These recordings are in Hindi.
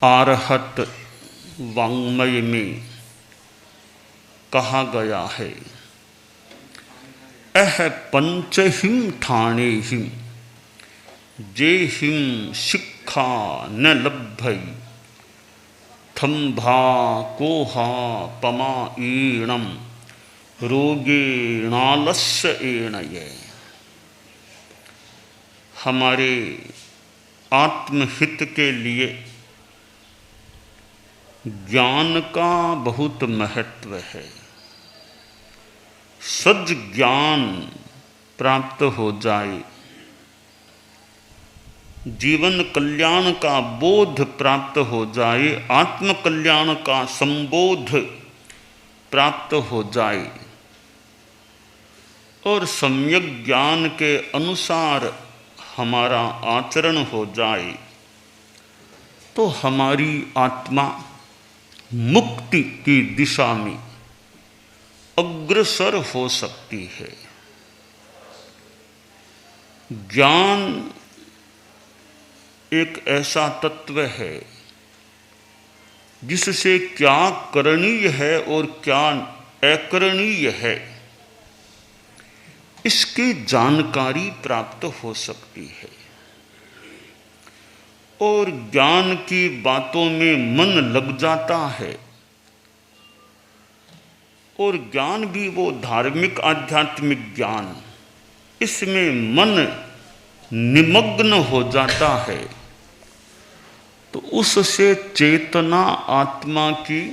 आरहत वाङ्मय में कहा गया है, अह पंचहिम ठाणेहिम जेहिम शिक्षा न लभ्भै थम्भा कोहा पमा ईणम रोगेणालस्य एणये। हमारे आत्महित के लिए ज्ञान का बहुत महत्व है। सज ज्ञान प्राप्त हो जाए, जीवन कल्याण का बोध प्राप्त हो जाए, आत्म कल्याण का संबोध प्राप्त हो जाए और सम्यक ज्ञान के अनुसार हमारा आचरण हो जाए तो हमारी आत्मा मुक्ति की दिशा में अग्रसर हो सकती है। ज्ञान एक ऐसा तत्व है जिससे क्या करणीय है और क्या अकरणीय है इसकी जानकारी प्राप्त हो सकती है। और ज्ञान की बातों में मन लग जाता है और ज्ञान भी वो धार्मिक आध्यात्मिक ज्ञान, इसमें मन निमग्न हो जाता है तो उससे चेतना आत्मा की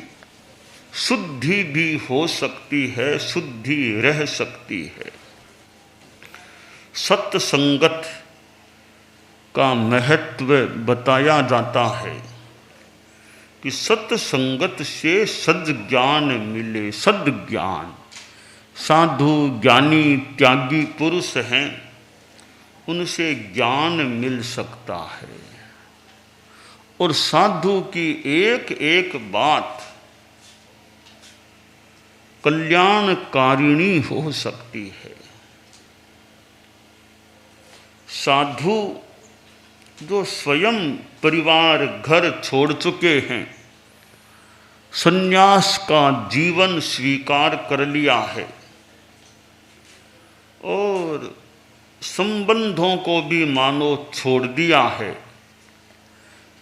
शुद्धि भी हो सकती है, शुद्धि रह सकती है। सत्संगत का महत्व बताया जाता है कि सत्संगत से सद्ज्ञान मिले। सद्ज्ञान, साधु ज्ञानी त्यागी पुरुष हैं, उनसे ज्ञान मिल सकता है और साधु की एक एक बात कल्याणकारिणी हो सकती है। साधु जो स्वयं परिवार घर छोड़ चुके हैं, संन्यास का जीवन स्वीकार कर लिया है और संबंधों को भी मानो छोड़ दिया है,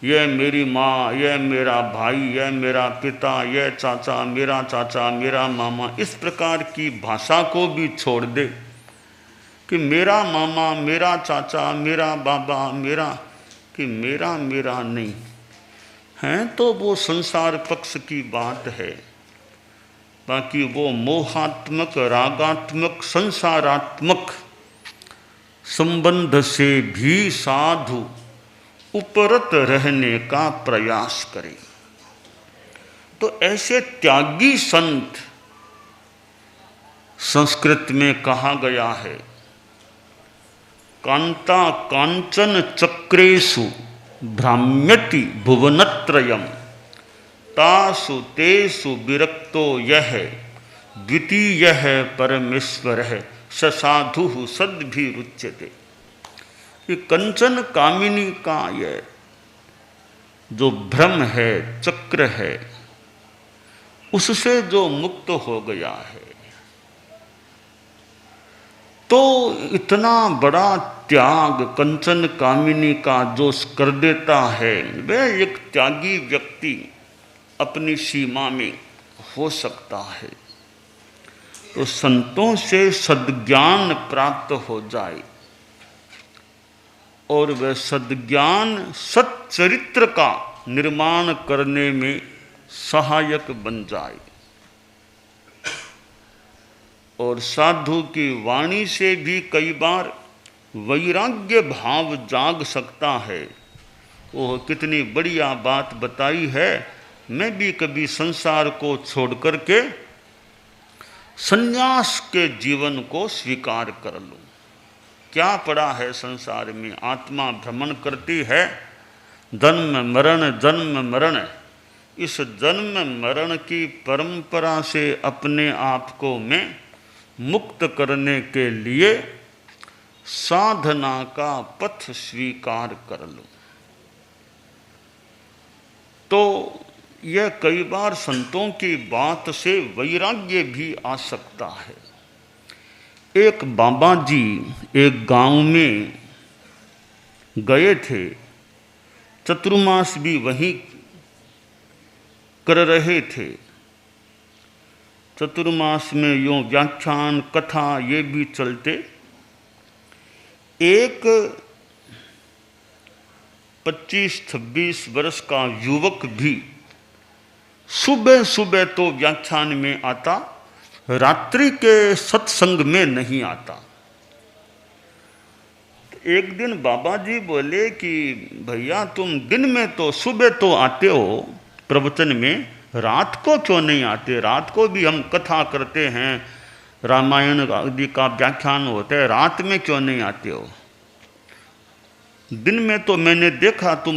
यह मेरी माँ, यह मेरा भाई, यह मेरा पिता, यह चाचा, मेरा मामा, इस प्रकार की भाषा को भी छोड़ दे कि मेरा मामा, मेरा चाचा, मेरा बाबा, मेरा नहीं है, तो वो संसार पक्ष की बात है। बाकी वो मोहात्मक, रागात्मक, संसारात्मक संबंध से भी साधु उपरत रहने का प्रयास करे। तो ऐसे त्यागी संत, संस्कृत में कहा गया है, कांता कांचन चक्रेषु भ्राम्यति भुवनत्रयम् तासु तेषु विरक्तो यः द्वितीयः परमेश्वरः स साधुः सद्भिरुच्यते। ये कंचन कामिनी का ये जो भ्रम है, चक्र है, उससे जो मुक्त हो गया है तो इतना बड़ा त्याग कंचन कामिनी का जो कर देता है, वह एक त्यागी व्यक्ति अपनी सीमा में हो सकता है। तो संतों से सद्ज्ञान प्राप्त हो जाए और वह सद्ज्ञान सच्चरित्र का निर्माण करने में सहायक बन जाए और साधु की वाणी से भी कई बार वैराग्य भाव जाग सकता है। ओह, कितनी बढ़िया बात बताई है, मैं भी कभी संसार को छोड़ करके संन्यास के जीवन को स्वीकार कर लूं। क्या पड़ा है संसार में, आत्मा भ्रमण करती है, जन्म मरण, इस जन्म मरण की परंपरा से अपने आप को मैं मुक्त करने के लिए साधना का पथ स्वीकार कर लूं। तो यह कई बार संतों की बात से वैराग्य भी आ सकता है। एक बाबा जी एक गांव में गए थे, चतुर्मास भी वहीं कर रहे थे। चतुर्मास में यूँ व्याख्यान कथा ये भी चलते। एक 25-26 वर्ष का युवक भी सुबह सुबह तो व्याख्यान में आता, रात्रि के सत्संग में नहीं आता। एक दिन बाबा जी बोले कि भैया तुम दिन में तो सुबह तो आते हो प्रवचन में, रात को क्यों नहीं आते? रात को भी हम कथा करते हैं, रामायण आदि का व्याख्यान होता है, रात में क्यों नहीं आते हो? दिन में तो मैंने देखा तुम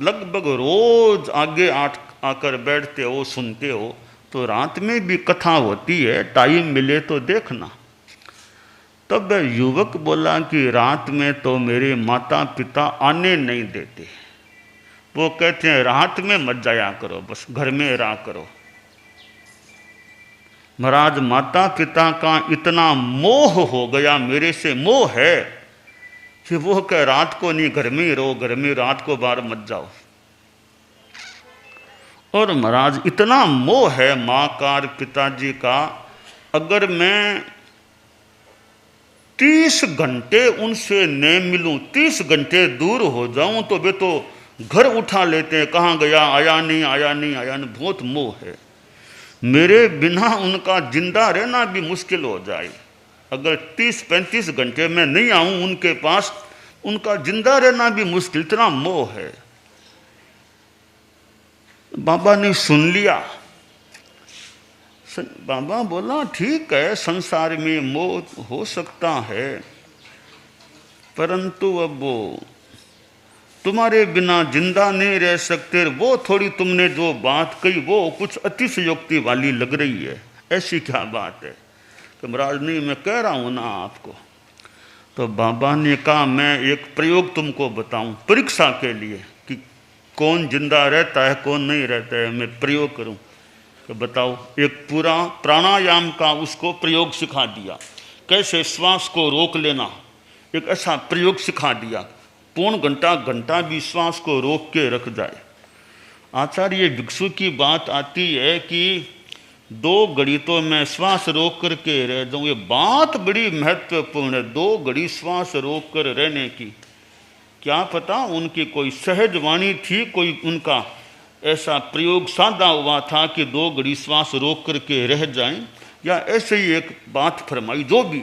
लगभग रोज आगे आकर बैठते हो, सुनते हो, तो रात में भी कथा होती है, टाइम मिले तो देखना। तब युवक बोला कि रात में तो मेरे माता पिता आने नहीं देते, वो कहते हैं रात में मत जाया करो, बस घर में रहा करो। महाराज माता पिता का इतना मोह हो गया, मेरे से मोह है कि वो कह रात को नहीं, घर में ही रहो, घर में, रात को बाहर मत जाओ। और महाराज इतना मोह है माँ का पिताजी का, अगर मैं 30 घंटे उनसे न मिलूं, 30 घंटे दूर हो जाऊं तो वे तो घर उठा लेते हैं, कहाँ गया, आया नहीं, आया नहीं, आया नहीं। बहुत मोह है, मेरे बिना उनका जिंदा रहना भी मुश्किल हो जाए। अगर 30-35 घंटे में नहीं आऊं उनके पास, उनका जिंदा रहना भी मुश्किल, इतना मोह है। बाबा ने सुन लिया। बाबा बोला ठीक है, संसार में मोह हो सकता है, परंतु अब वो तुम्हारे बिना जिंदा नहीं रह सकते, वो थोड़ी तुमने जो बात कही वो कुछ अतिशयोक्ति वाली लग रही है। ऐसी क्या बात है? तो महाराज नहीं, मैं कह रहा हूँ ना आपको। तो बाबा ने कहा मैं एक प्रयोग तुमको बताऊं परीक्षा के लिए कि कौन जिंदा रहता है कौन नहीं रहता है, मैं प्रयोग करूं। तो बताओ। एक पूरा प्राणायाम का उसको प्रयोग सिखा दिया, कैसे श्वास को रोक लेना, एक ऐसा प्रयोग सिखा दिया। पौन घंटा भी श्वास को रोक के रख जाए। आचार्य भिक्षु की बात आती है कि 2 घड़ी तो मैं श्वास रोक करके रह जाऊँ, ये बात बड़ी महत्वपूर्ण है, 2 घड़ी श्वास रोक कर रहने की। क्या पता उनकी कोई सहज वाणी थी, कोई उनका ऐसा प्रयोग साधा हुआ था कि 2 घड़ी श्वास रोक करके रह जाएं, या ऐसे ही एक बात फरमाई। जो भी,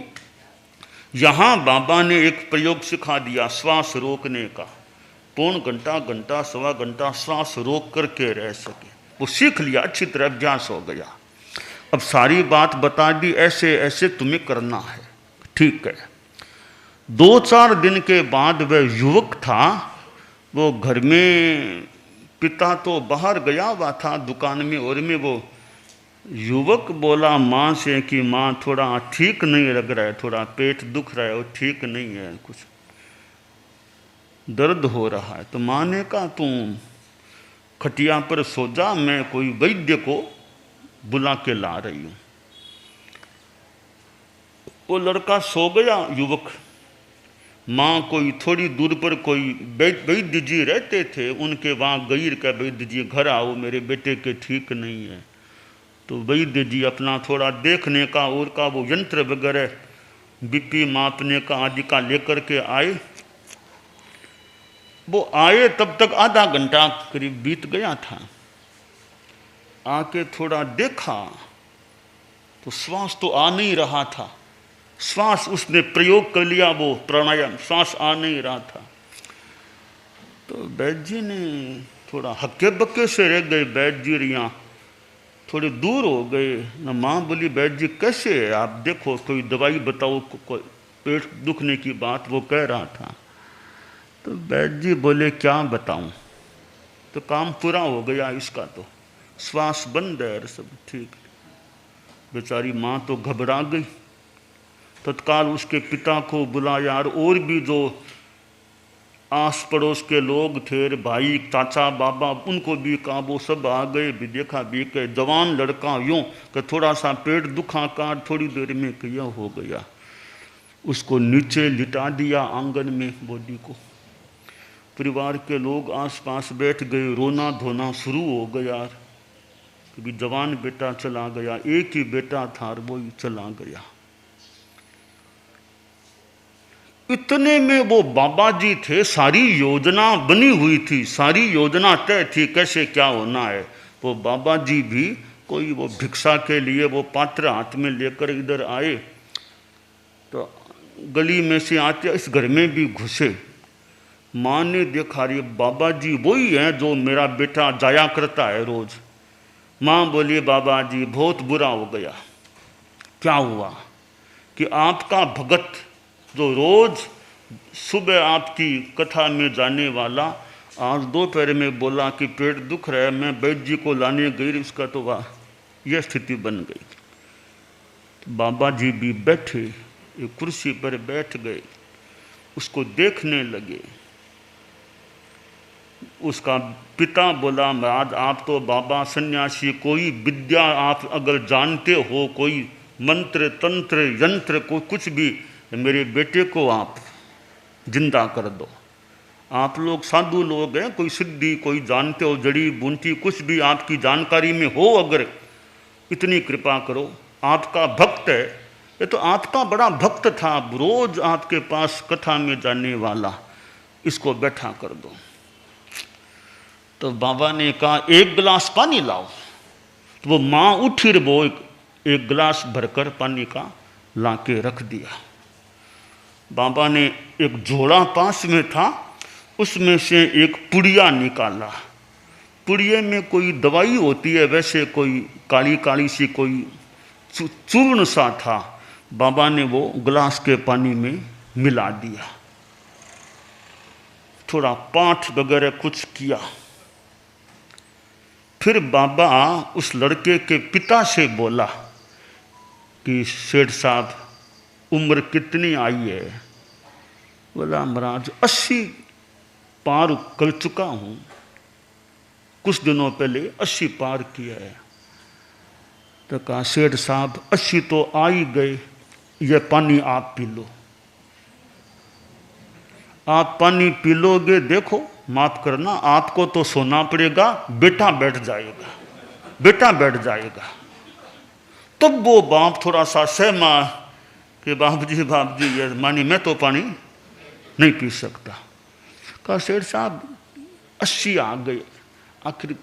यहाँ बाबा ने एक प्रयोग सिखा दिया श्वास रोकने का, पौन घंटा, सवा घंटा श्वास रोक करके रह सके। वो सीख लिया, अच्छी तरह अभ्यास हो गया। अब सारी बात बता दी, ऐसे ऐसे तुम्हें करना है, ठीक है। 2-4 दिन के बाद वह युवक था, वो घर में, पिता तो बाहर गया हुआ था दुकान में, और में वो युवक बोला माँ से कि माँ थोड़ा ठीक नहीं लग रहा है, थोड़ा पेट दुख रहा है और ठीक नहीं है, कुछ दर्द हो रहा है। तो माँ ने कहा तुम खटिया पर सो जा, मैं कोई वैद्य को बुला के ला रही हूँ। वो लड़का सो गया, युवक। माँ कोई थोड़ी दूर पर कोई वैद्य जी रहते थे, उनके वहाँ गई का वैद्य जी घर आओ, मेरे बेटे के ठीक नहीं है। तो वैद्य जी अपना थोड़ा देखने का और का वो यंत्र वगैरह बीपी मापने का आदि का लेकर के आए। वो आए तब तक आधा घंटा करीब बीत गया था। आके थोड़ा देखा तो श्वास तो आ नहीं रहा था, श्वास उसने प्रयोग कर लिया, वो प्राणायाम, श्वास आ नहीं रहा था। तो वैद्य जी ने थोड़ा हक्के बक्के से रह गए, वैद्य जी यहाँ थोड़े दूर हो गए ना। माँ बोली वैद्य जी कैसे है आप, देखो कोई दवाई बताओ, कोई पेट दुखने की बात वो कह रहा था। तो वैद्य जी बोले क्या बताऊं, तो काम पूरा हो गया इसका, तो श्वास बंद है, सब ठीक। बेचारी माँ तो घबरा गई, तत्काल उसके पिता को बुलाया और भी जो आस पड़ोस के लोग थे, भाई चाचा बाबा, उनको भी कहा, वो सब आ गए, भी देखा भी के जवान लड़का यूँ कि थोड़ा सा पेट दुखा का थोड़ी देर में किया हो गया। उसको नीचे लिटा दिया आंगन में बॉडी को। परिवार के लोग आसपास बैठ गए, रोना धोना शुरू हो गया कि जवान बेटा चला गया, एक ही बेटा था वो ही चला गया। इतने में वो बाबा जी थे, सारी योजना बनी हुई थी, सारी योजना तय थी कैसे क्या होना है। वो बाबा जी भी कोई वो भिक्षा के लिए वो पात्र हाथ में लेकर इधर आए, तो गली में से आते इस घर में भी घुसे। माँ ने देखा रे बाबा जी वही हैं जो मेरा बेटा जाया करता है रोज। माँ बोली बाबा जी बहुत बुरा हो गया। क्या हुआ कि आपका भगत जो रोज सुबह आपकी कथा में जाने वाला आज दोपहर में बोला कि पेट दुख रहा है, मैं वैद्य जी को लाने गई, इसका तो वाह यह स्थिति बन गई। तो बाबा जी भी बैठे, एक कुर्सी पर बैठ गए, उसको देखने लगे। उसका पिता बोला महाराज आप तो बाबा सन्यासी, कोई विद्या आप अगर जानते हो, कोई मंत्र तंत्र यंत्र को कुछ भी, मेरे बेटे को आप जिंदा कर दो। आप लोग साधु लोग हैं, कोई सिद्धि कोई जानते हो, जड़ी बूटी कुछ भी आपकी जानकारी में हो, अगर इतनी कृपा करो। आपका भक्त है, ये तो आपका बड़ा भक्त था, रोज आपके पास कथा में जाने वाला, इसको बैठा कर दो। तो बाबा ने कहा एक गिलास पानी लाओ। तो वो माँ उठी, वो एक गिलास भरकर पानी का लाके रख दिया। बाबा ने एक झोला पास में था, उसमें से एक पुड़िया निकाला। पुड़िये में कोई दवाई होती है, वैसे कोई काली काली सी कोई चूर्ण सा था। बाबा ने वो गिलास के पानी में मिला दिया, थोड़ा पाठ वगैरह कुछ किया। फिर बाबा उस लड़के के पिता से बोला कि सेठ साहब उम्र कितनी आई है? बोला महाराज 80 पार कर चुका हूँ, कुछ दिनों पहले 80 पार किया है। तो कहा सेठ साहब 80 तो आ ही गए, ये पानी आप पी लो। आप पानी पी लोगे, देखो माफ करना आपको तो सोना पड़ेगा, बेटा बैठ जाएगा, बेटा बैठ जाएगा। तब वो बाप थोड़ा सा सहमा कि बाप जी ये मानी मैं तो पानी नहीं पी सकता। कहा सेठ साहब 80 आ गए, आखिर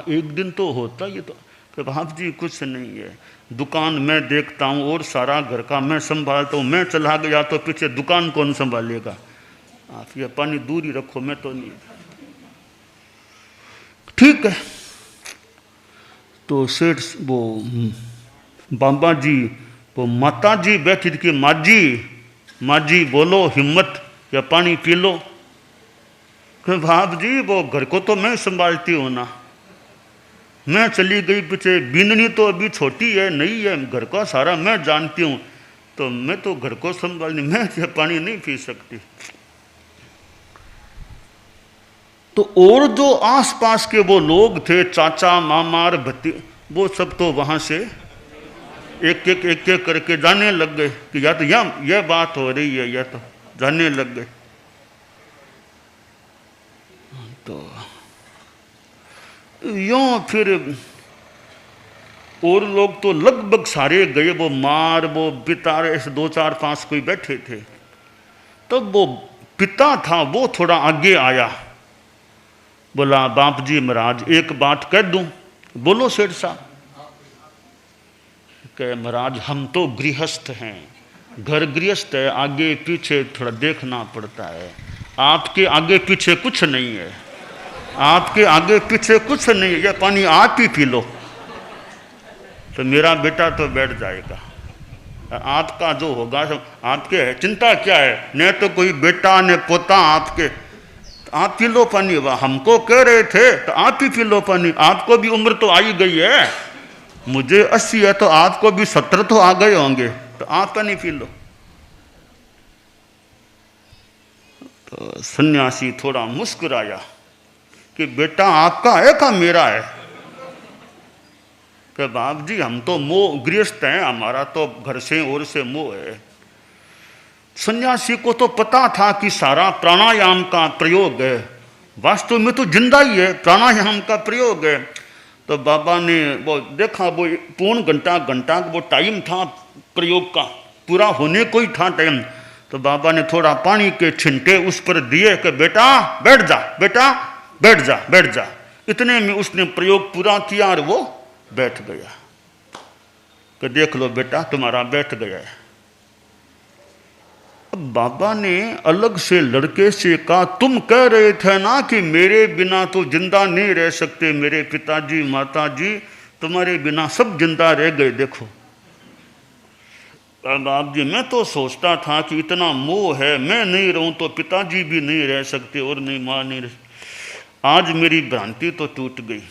एक दिन तो होता ये तो। कि बाप जी कुछ नहीं है, दुकान मैं देखता हूँ और सारा घर का मैं संभालता हूँ, मैं चला गया तो पीछे दुकान कौन संभालेगा, आप ये पानी दूर ही रखो, मैं तो नहीं। ठीक है। तो सेठ वो बाबा जी, वो माता जी बैठी थी कि माँ जी बोलो हिम्मत, या पानी पी लो। कि बाप जी वो घर को तो मैं संभालती हूँ ना, मैं चली गई पीछे, बीननी तो अभी छोटी है नहीं है, घर का सारा मैं जानती हूँ, तो मैं तो घर को संभालनी, मैं ये पानी नहीं पी सकती। तो और जो आसपास के वो लोग थे, चाचा मामा भती, वो सब तो वहाँ से एक एक करके जाने लग गए कि या तो यह बात हो रही है, या तो जाने लग गए। तो यूं फिर और लोग तो लगभग सारे गए, वो मार वो पिता ऐसे 2 4 5 कोई बैठे थे। तब वो पिता था वो थोड़ा आगे आया, बोला बाप जी महाराज एक बात कह दूं। बोलो सेठ साहब। कहे महाराज हम तो गृहस्थ हैं, घर गृहस्थ है, आगे पीछे थोड़ा देखना पड़ता है, आपके आगे पीछे कुछ नहीं है, आपके आगे पीछे कुछ नहीं है, यह पानी आप ही पी लो तो मेरा बेटा तो बैठ जाएगा, आपका जो होगा सब आपके है, चिंता क्या है, न तो कोई बेटा न पोता आपके, आप पी लो पानी। वाह हमको कह रहे थे तो आप ही पी लो पानी, आपको भी उम्र तो आई गई है, मुझे 80 है तो आपको भी 70 तो आ गए होंगे, तो आप पानी पी लो। तो सन्यासी थोड़ा मुस्कुराया कि बेटा आपका है का मेरा है? कि बाप जी हम तो मोह गृहस्थ हैं, हमारा तो घर से और से मोह है। सन्यासी को तो पता था कि सारा प्राणायाम का प्रयोग है, वास्तव में तो जिंदा ही है, प्राणायाम का प्रयोग है। तो बाबा ने वो देखा, वो पौन घंटा वो टाइम था प्रयोग का, पूरा होने को ही था टाइम। तो बाबा ने थोड़ा पानी के छिंटे उस पर दिए कि बेटा बैठ जा, बेटा बैठ जा, बैठ जा। इतने में उसने प्रयोग पूरा किया और वो बैठ गया कि देख लो बेटा तुम्हारा बैठ गया है। अब बाबा ने अलग से लड़के से कहा, तुम कह रहे थे ना कि मेरे बिना तो जिंदा नहीं रह सकते, मेरे पिताजी माताजी तुम्हारे बिना सब जिंदा रह गए, देखो। बाप जी मैं तो सोचता था कि इतना मोह है, मैं नहीं रहूं तो पिताजी भी नहीं रह सकते और नहीं माँ नहीं रह। आज मेरी भ्रांति तो टूट गई।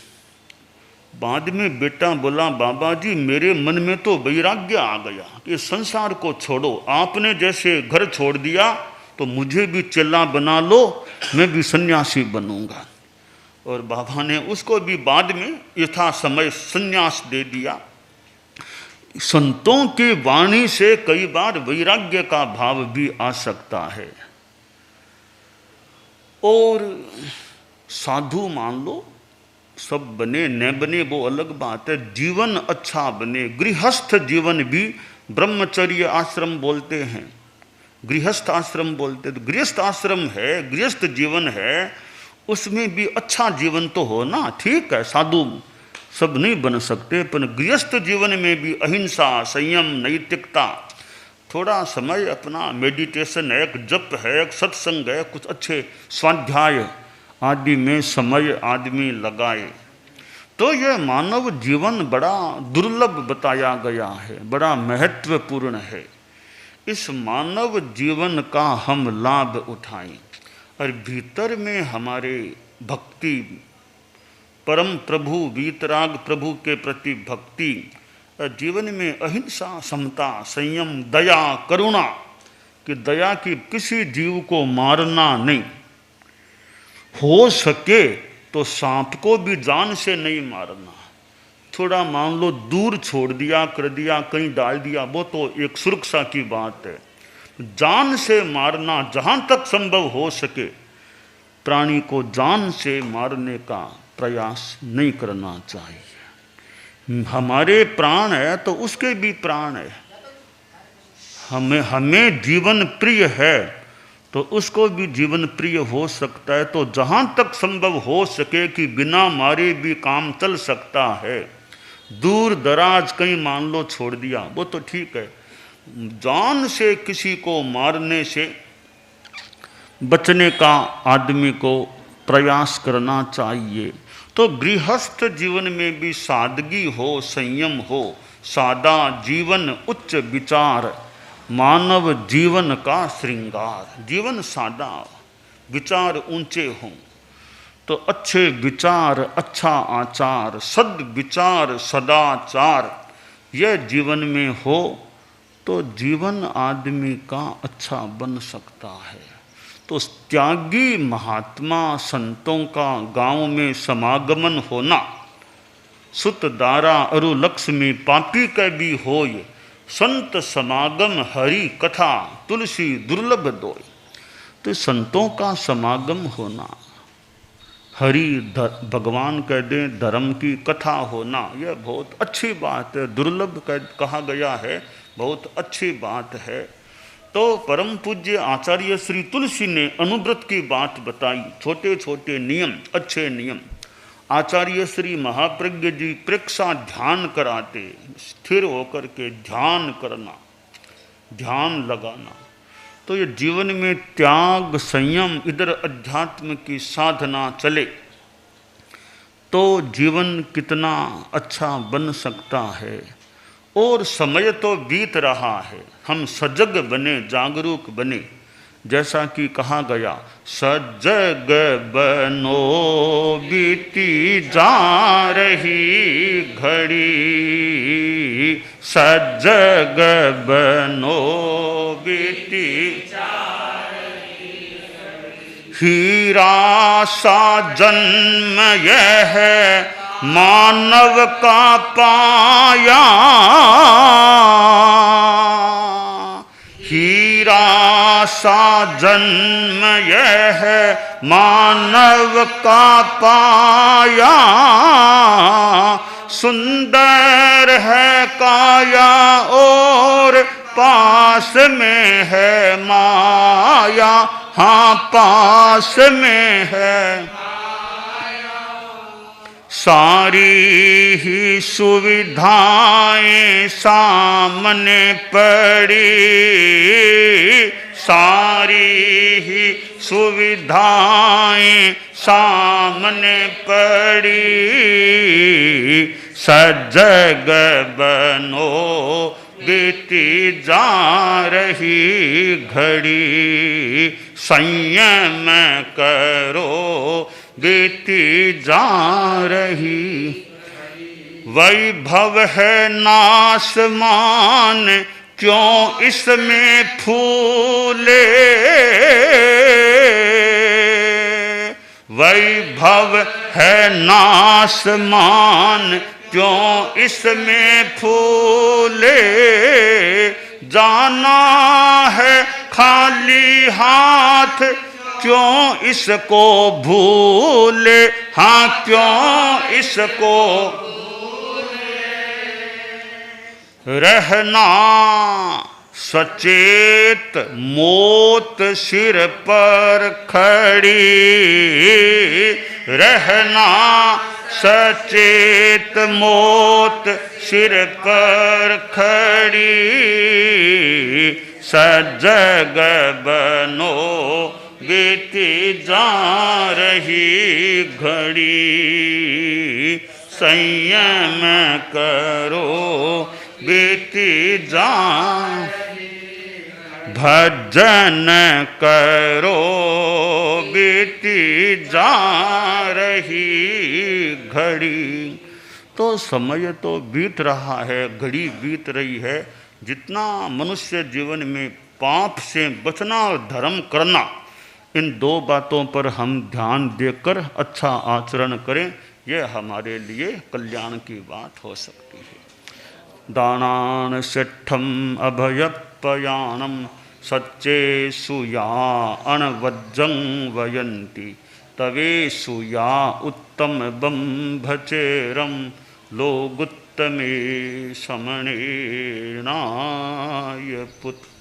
बाद में बेटा बोला, बाबा जी मेरे मन में तो वैराग्य आ गया कि संसार को छोड़ो, आपने जैसे घर छोड़ दिया तो मुझे भी चेला बना लो, मैं भी सन्यासी बनूंगा। और बाबा ने उसको भी बाद में यथा समय सन्यास दे दिया। संतों की वाणी से कई बार वैराग्य का भाव भी आ सकता है। और साधु मान लो सब बने न बने वो अलग बात है, जीवन अच्छा बने। गृहस्थ जीवन भी ब्रह्मचर्य आश्रम बोलते हैं, गृहस्थ आश्रम बोलते, तो गृहस्थ आश्रम है, गृहस्थ जीवन है, उसमें भी अच्छा जीवन तो हो ना। ठीक है साधु सब नहीं बन सकते, पर गृहस्थ जीवन में भी अहिंसा, संयम, नैतिकता, थोड़ा समय अपना मेडिटेशन है, एक जप है, एक सत्संग है, कुछ अच्छे स्वाध्याय आदि में समय आदमी लगाए तो यह मानव जीवन बड़ा दुर्लभ बताया गया है, बड़ा महत्वपूर्ण है। इस मानव जीवन का हम लाभ उठाएं और भीतर में हमारे भक्ति, परम प्रभु वीतराग प्रभु के प्रति भक्ति, जीवन में अहिंसा, समता, संयम, दया, करुणा, कि दया की किसी जीव को मारना नहीं, हो सके तो सांप को भी जान से नहीं मारना। थोड़ा मान लो दूर छोड़ दिया, कर दिया, कहीं डाल दिया, वो तो एक सुरक्षा की बात है। जान से मारना, जहां तक संभव हो सके प्राणी को जान से मारने का प्रयास नहीं करना चाहिए। हमारे प्राण है तो उसके भी प्राण है, हमें जीवन प्रिय है तो उसको भी जीवन प्रिय हो सकता है। तो जहाँ तक संभव हो सके कि बिना मारे भी काम चल सकता है। दूर दराज कहीं मान लो छोड़ दिया, वो तो ठीक है, जान से किसी को मारने से बचने का आदमी को प्रयास करना चाहिए। तो गृहस्थ जीवन में भी सादगी हो, संयम हो, सादा जीवन, उच्च विचार, मानव जीवन का श्रृंगार। जीवन सादा, विचार ऊंचे हों, तो अच्छे विचार, अच्छा आचार, सद विचार, सदाचार यह जीवन में हो तो जीवन आदमी का अच्छा बन सकता है। तो त्यागी महात्मा संतों का गांव में समागमन होना, सुत दारा अरु लक्ष्मी पापी के भी होय, संत समागम हरि कथा तुलसी दुर्लभ दोय। तो संतों का समागम होना, हरि भगवान कह दें, धर्म की कथा होना, यह बहुत अच्छी बात है। दुर्लभ कहा गया है, बहुत अच्छी बात है। तो परम पूज्य आचार्य श्री तुलसी ने अनुव्रत की बात बताई, छोटे छोटे नियम, अच्छे नियम। आचार्य श्री महाप्रज्ञ जी प्रेक्षा ध्यान कराते, स्थिर होकर के ध्यान करना, ध्यान लगाना। तो ये जीवन में त्याग, संयम, इधर अध्यात्म की साधना चले तो जीवन कितना अच्छा बन सकता है। और समय तो बीत रहा है, हम सजग बने, जागरूक बने। जैसा कि कहा गया, सजग बनो बीती जा रही घड़ी, सजग बनो बीती जा रही घड़ी। हीरा सा जन्म यह है मानव का पाया, हीरा सा जन्म यह है मानव का पाया, सुंदर है काया और पास में है माया, हाँ पास में है। सारी ही सुविधाएं सामने पड़ी, सारी ही सुविधाएं सामने पड़ी, सजग बनो बीती जा रही घड़ी, संयम करो बीती जा रही। वैभव है नासमान क्यों इसमें फूले, वैभव है नासमान क्यों इसमें फूले, जाना है खाली हाथ क्यों इसको भूले, हाँ क्यों इसको रहना सचेत मौत सिर पर खड़ी, रहना सचेत मौत सिर पर खड़ी, सजग बनो बीती जा रही घड़ी, संयम करो बीती जा, भजन करो बीती जा रही घड़ी। तो समय तो बीत रहा है, घड़ी बीत रही है। जितना मनुष्य जीवन में पाप से बचना और धर्म करना, इन दो बातों पर हम ध्यान देकर अच्छा आचरण करें, यह हमारे लिए कल्याण की बात हो सकती है। दानान सिद्धम अभयपयानम सच्चे सुया अणवज्जं वयन्ति, तवेषु या उत्तम बंभचेरम लोगुत्तमे समणे नाय पुत्र।